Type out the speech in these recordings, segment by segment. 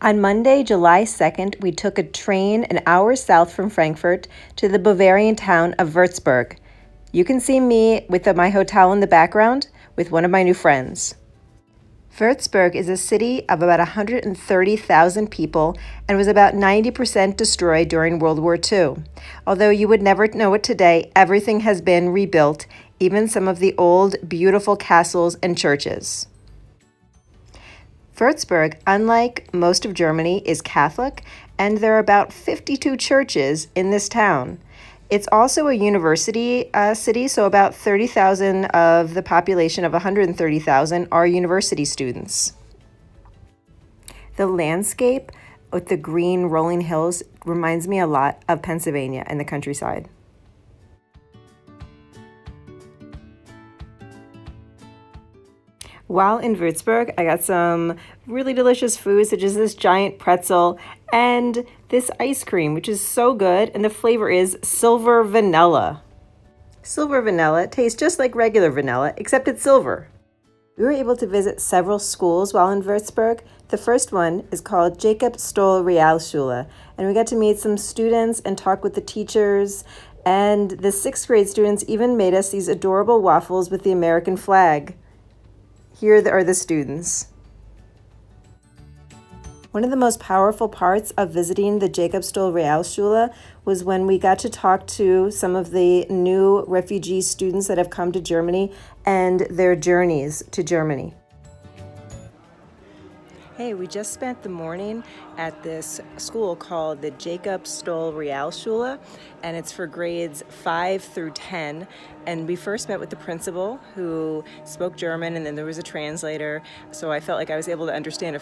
On Monday, July 2nd, we took a train an hour south from Frankfurt to the Bavarian town of Würzburg. You can see me with my hotel in the background with one of my new friends. Würzburg is a city of about 130,000 people and was about 90% destroyed during World War II. Although you would never know it today, everything has been rebuilt, even some of the old, beautiful castles and churches. Würzburg, unlike most of Germany, is Catholic, and there are about 52 churches in this town. It's also a university city, so about 30,000 of the population of 130,000 are university students. The landscape with the green rolling hills reminds me a lot of Pennsylvania and the countryside. While in Würzburg, I got some really delicious food, such as this giant pretzel and this ice cream, which is so good, and the flavor is silver vanilla. Silver vanilla tastes just like regular vanilla, except it's silver. We were able to visit several schools while in Würzburg. The first one is called Jacob Stoll Realschule, and we got to meet some students and talk with the teachers, and the 6th grade students even made us these adorable waffles with the American flag. Here are the students. One of the most powerful parts of visiting the Jacob Stoll Realschule was when we got to talk to some of the new refugee students that have come to Germany and their journeys to Germany. Hey, we just spent the morning at this school called the Jacob Stoll Realschule, and it's for grades 5 through 10. And we first met with the principal, who spoke German, and then there was a translator, so I felt like I was able to understand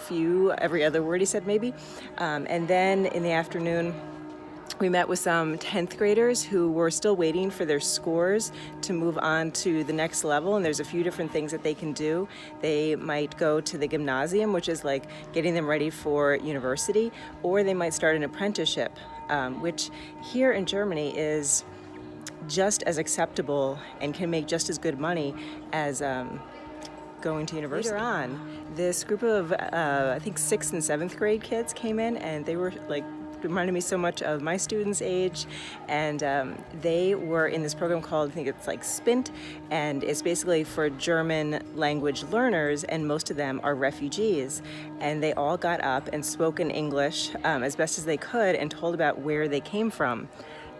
every other word he said maybe. And then in the afternoon, we met with some 10th graders who were still waiting for their scores to move on to the next level, and there's a few different things that they can do. They might go to the gymnasium, which is like getting them ready for university, or they might start an apprenticeship, which here in Germany is just as acceptable and can make just as good money as going to university. Later on, this group of I think 6th and 7th grade kids came in, and they were like reminded me so much of my students' age, and they were in this program called, I think it's like SPINT, and it's basically for German language learners, and most of them are refugees, and they all got up and spoke in English as best as they could and told about where they came from.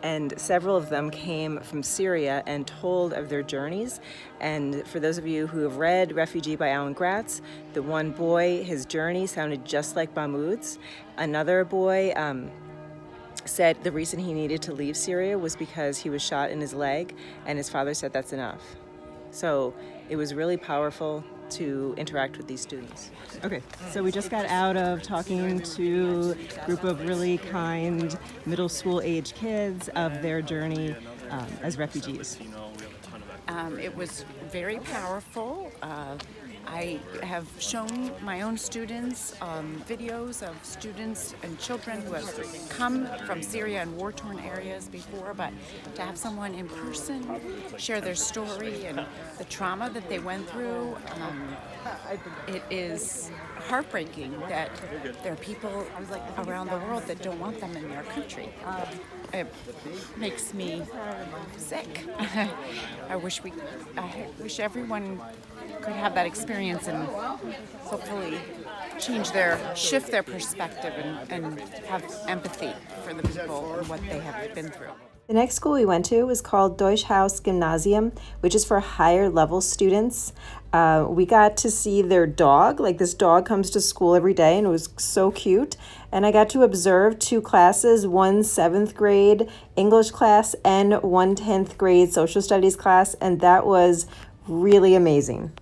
And several of them came from Syria and told of their journeys. And for those of you who have read Refugee by Alan Gratz, the one boy, his journey sounded just like Mahmoud's. Another boy said the reason he needed to leave Syria was because he was shot in his leg, and his father said that's enough. So it was really powerful to interact with these students. Okay, so we just got out of talking to a group of really kind middle school age kids of their journey as refugees. It was very powerful. I have shown my own students videos of students and children who have come from Syria and war-torn areas before, but to have someone in person share their story and the trauma that they went through, it is heartbreaking that there are people around the world that don't want them in their country. It makes me sick. I wish everyone could have that experience and hopefully shift their perspective and have empathy for the people and what they have been through. The next school we went to was called Deutschhaus Gymnasium, which is for higher level students. We got to see their dog. Like, this dog comes to school every day, and it was so cute. And I got to observe 2 classes, one 7th grade English class and one 10th grade social studies class, and that was really amazing.